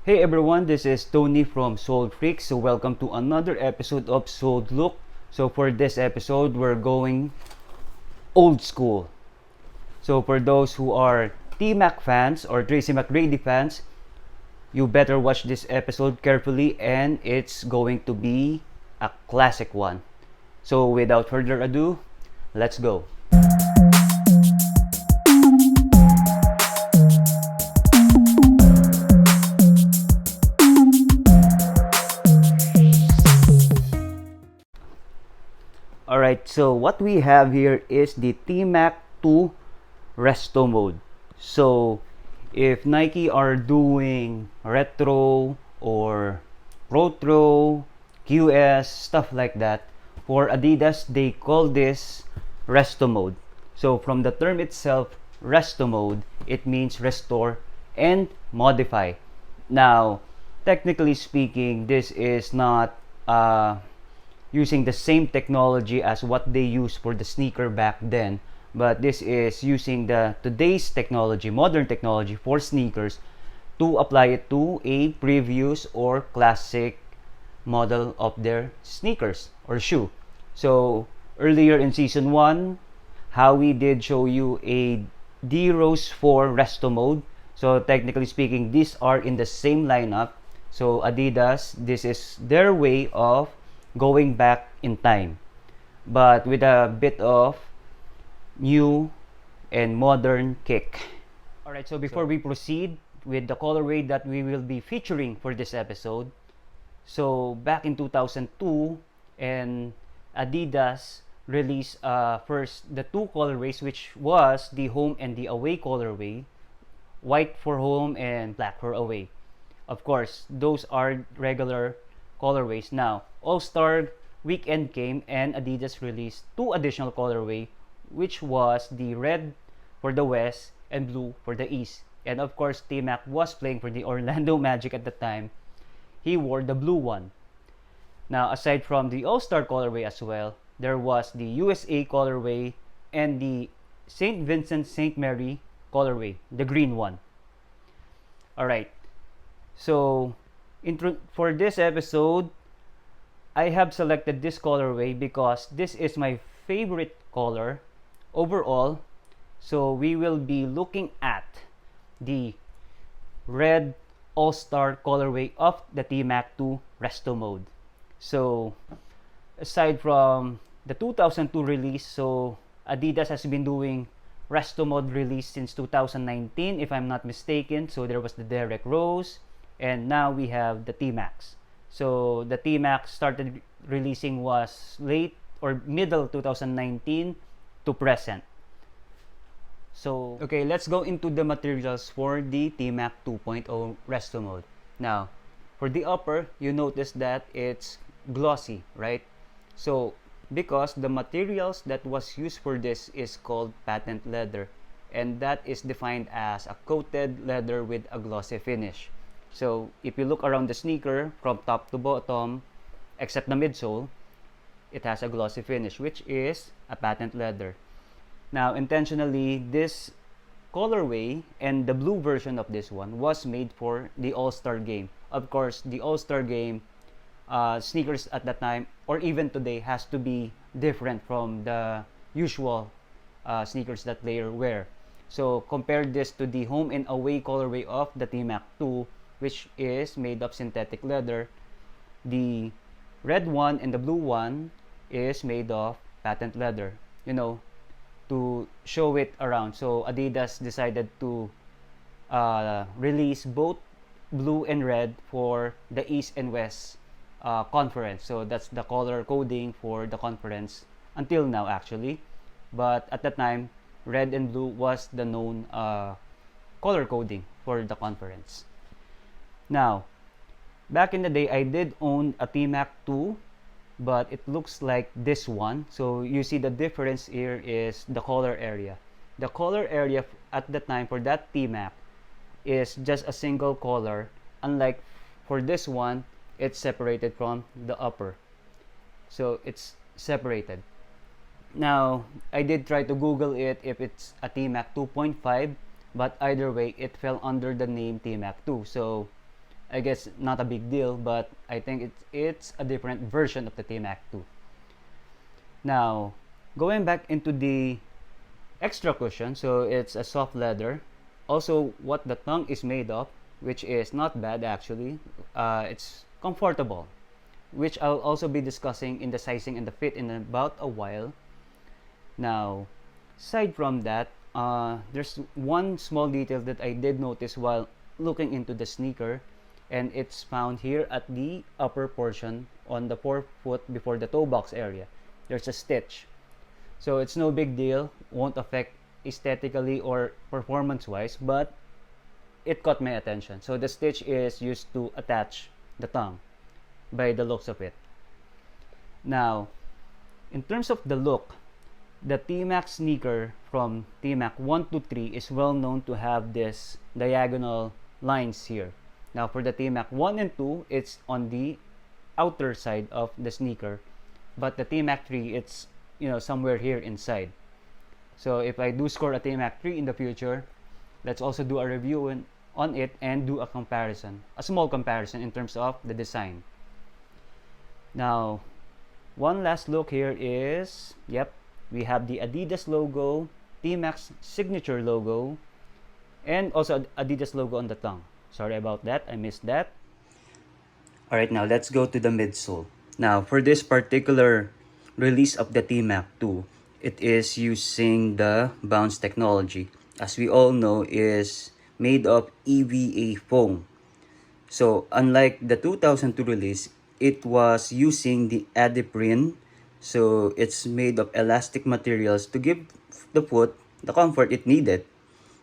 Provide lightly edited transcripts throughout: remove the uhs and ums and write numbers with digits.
Hey everyone, this is Tony from Soul Freak. So welcome to another episode of Soul Look. So for this episode, we're going old school. So for those who are T Mac fans or Tracy McGrady fans, you better watch this episode carefully and it's going to be a classic one. So without further ado, let's go. Alright, so what we have here is the T Mac 2 Restomod. So if Nike are doing retro or retro, QS, stuff like that, for Adidas they call this Restomod. So from the term itself, Restomod, it means restore and modify. Now, technically speaking, this is not using the same technology as what they used for the sneaker back then, but this is using the today's technology, modern technology for sneakers to apply it to a previous or classic model of their sneakers or shoe. So earlier in season 1, how we did show you a D Rose 4 Resto mode. So technically speaking, these are in the same lineup. So Adidas, this is their way of going back in time, but with a bit of new and modern kick. Alright, so before we proceed with the colorway that we will be featuring for this episode, so back in 2002, and Adidas released first the two colorways, which was the home and the away colorway, white for home and black for away. Of course, those are regular colorways. Now, All-Star weekend came and Adidas released two additional colorway, which was the red for the west and blue for the east. And of course, T Mac was playing for the Orlando Magic at the time. He wore the blue one. Now, aside from the All-Star colorway as well, there was the USA colorway and the St. Vincent St. Mary colorway, the green one. Alright, so for this episode, I have selected this colorway because this is my favorite color overall. So we will be looking at the red All-Star colorway of the T Mac 2 Resto mode. So aside from the 2002 release, so Adidas has been doing Resto mode release since 2019 if I'm not mistaken. So there was the Derek Rose, and now we have the T Max. So the T Max started releasing was late or middle 2019 to present. So okay, let's go into the materials for the T Mac 2.0 Resto mode. Now, for the upper, you notice that it's glossy, right? So because the materials that was used for this is called patent leather, and that is defined as a coated leather with a glossy finish. So if you look around the sneaker from top to bottom, except the midsole, it has a glossy finish, which is a patent leather. Now, intentionally, this colorway and the blue version of this one was made for the All-Star game. Of course, the All-Star game sneakers at that time or even today has to be different from the usual sneakers that player wear. So compare this to the home and away colorway of the T Mac 2, which is made of synthetic leather. The red one and the blue one is made of patent leather, to show it around. So Adidas decided to release both blue and red for the East and West conference. So that's the color coding for the conference until now actually. But at the time, red and blue was the known color coding for the conference. Now, back in the day, I did own a T Mac 2, but it looks like this one. So you see the difference here is the color area. The color area at the time for that T Mac is just a single color, unlike for this one, it's separated from the upper. So it's separated. Now, I did try to Google it if it's a T Mac 2.5, but either way, it fell under the name T Mac 2. So I guess not a big deal, but I think it's a different version of the T Mac 2. Now, going back into the extra cushion, so it's a soft leather. Also, what the tongue is made of, which is not bad actually. It's comfortable, which I'll also be discussing in the sizing and the fit in about a while. Now, aside from that, there's one small detail that I did notice while looking into the sneaker, and it's found here at the upper portion on the forefoot before the toe box area. There's a stitch. So it's no big deal, won't affect aesthetically or performance wise, but it caught my attention. So the stitch is used to attach the tongue by the looks of it. Now, in terms of the look, the T Mac sneaker from T Mac 1 to 3 is well known to have this diagonal lines here. Now for the T Mac 1 and 2, it's on the outer side of the sneaker, but the T Mac 3, it's somewhere here inside. So if I do score a T Mac 3 in the future, let's also do a review on it and do a comparison, a small comparison in terms of the design. Now, one last look here is, yep, we have the Adidas logo, T Mac's signature logo, and also Adidas logo on the tongue. Sorry about that, I missed that. Alright, now let's go to the midsole. Now, for this particular release of the T Mac 2, it is using the bounce technology. As we all know, is made of EVA foam. So, unlike the 2002 release, it was using the adiprene. So, it's made of elastic materials to give the foot the comfort it needed.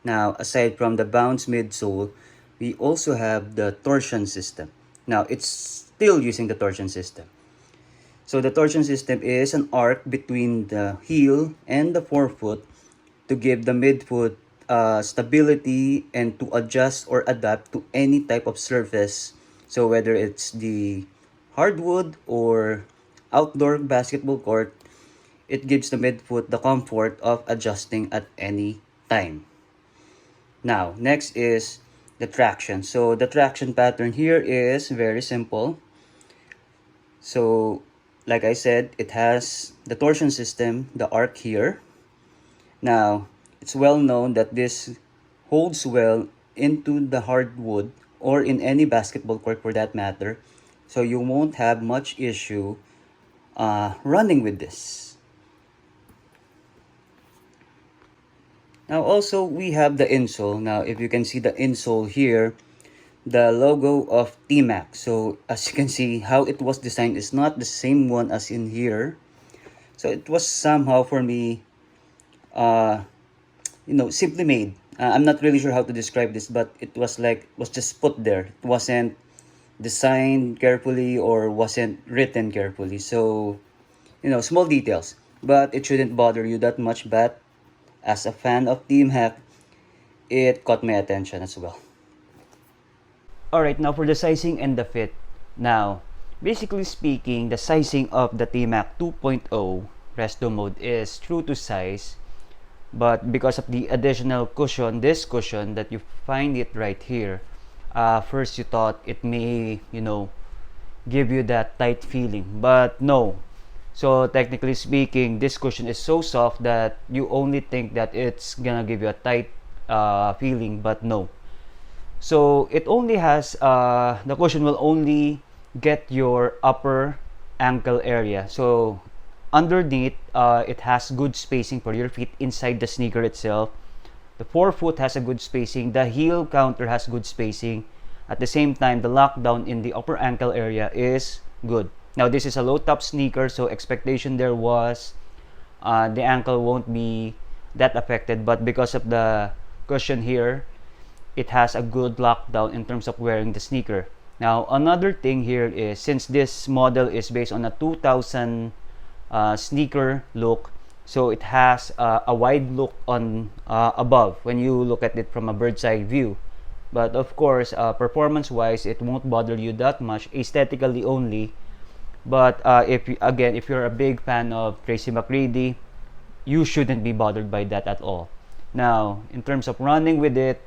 Now, aside from the bounce midsole, we also have the torsion system. Now, it's still using the torsion system. So the torsion system is an arc between the heel and the forefoot to give the midfoot stability and to adjust or adapt to any type of surface. So whether it's the hardwood or outdoor basketball court, it gives the midfoot the comfort of adjusting at any time. Now, next is the traction. So the traction pattern here is very simple. So like I said, it has the torsion system, the arc here. Now, it's well known that this holds well into the hardwood or in any basketball court for that matter. So you won't have much issue running with this. Now also, we have the insole. Now, if you can see the insole here, the logo of T Mac. So as you can see, how it was designed is not the same one as in here. So it was somehow for me, simply made. I'm not really sure how to describe this, but it was just put there. It wasn't designed carefully or wasn't written carefully. So, small details, but it shouldn't bother you that much. But as a fan of T Mac, it caught my attention as well. Alright, now for the sizing and the fit. Now, basically speaking, the sizing of the T Mac 2.0 Restomod is true to size, but because of the additional cushion, this cushion that you find it right here, first you thought it may, give you that tight feeling, but no. So technically speaking, this cushion is so soft that you only think that it's gonna give you a tight feeling, but no. So it only has the cushion will only get your upper ankle area. So underneath, it has good spacing for your feet inside the sneaker itself. The forefoot has a good spacing. The heel counter has good spacing. At the same time, the lockdown in the upper ankle area is good. Now this is a low top sneaker, so expectation there was the ankle won't be that affected, but because of the cushion here, it has a good lockdown in terms of wearing the sneaker. Now, another thing here is, since this model is based on a 2000 sneaker look, so it has a wide look on above when you look at it from a bird's eye view. But of course, performance-wise, it won't bother you that much, aesthetically only. But if you're a big fan of Tracy McGrady, you shouldn't be bothered by that at all. Now, in terms of running with it,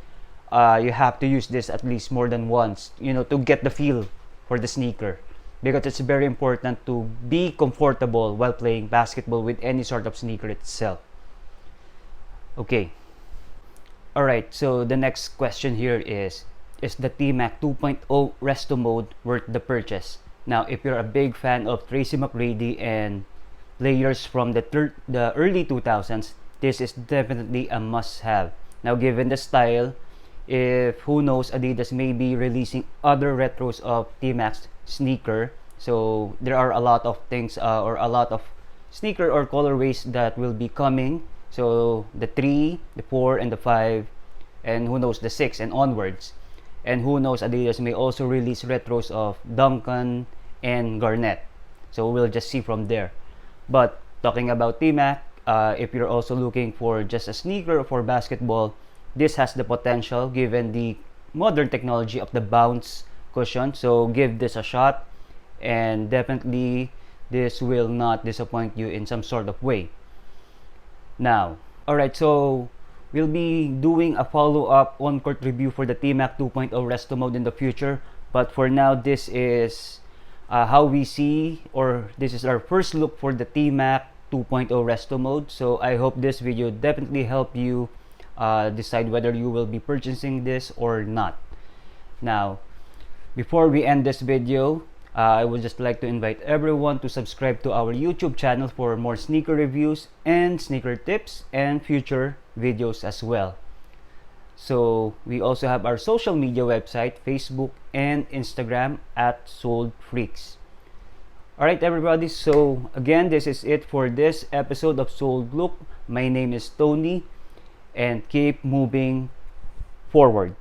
you have to use this at least more than once, to get the feel for the sneaker, because it's very important to be comfortable while playing basketball with any sort of sneaker itself. Okay. Alright, so the next question here is the T Mac 2.0 Restomod worth the purchase? Now, if you're a big fan of Tracy McGrady and players from the early 2000s, this is definitely a must-have. Now, given the style, if who knows, Adidas may be releasing other retros of T Mac's sneaker. So there are a lot of things or a lot of sneaker or colorways that will be coming. So the 3, the 4, and the 5, and who knows, the 6 and onwards. And who knows, Adidas may also release retros of Duncan and Garnett. So we'll just see from there. But talking about T Mac, if you're also looking for just a sneaker for basketball, this has the potential given the modern technology of the bounce cushion. So give this a shot, and definitely this will not disappoint you in some sort of way. Now, alright, so we'll be doing a follow-up on-court review for the T Mac 2.0 Restomod in the future. But for now, this is how we see, or this is our first look for the T Mac 2.0 Restomod. So I hope this video definitely help you decide whether you will be purchasing this or not. Now, before we end this video, I would just like to invite everyone to subscribe to our YouTube channel for more sneaker reviews and sneaker tips and future videos as well. So we also have our social media website, Facebook and Instagram at Sold Freaks. Alright everybody, so again, this is it for this episode of Sold Look. My name is Tony, and keep moving forward.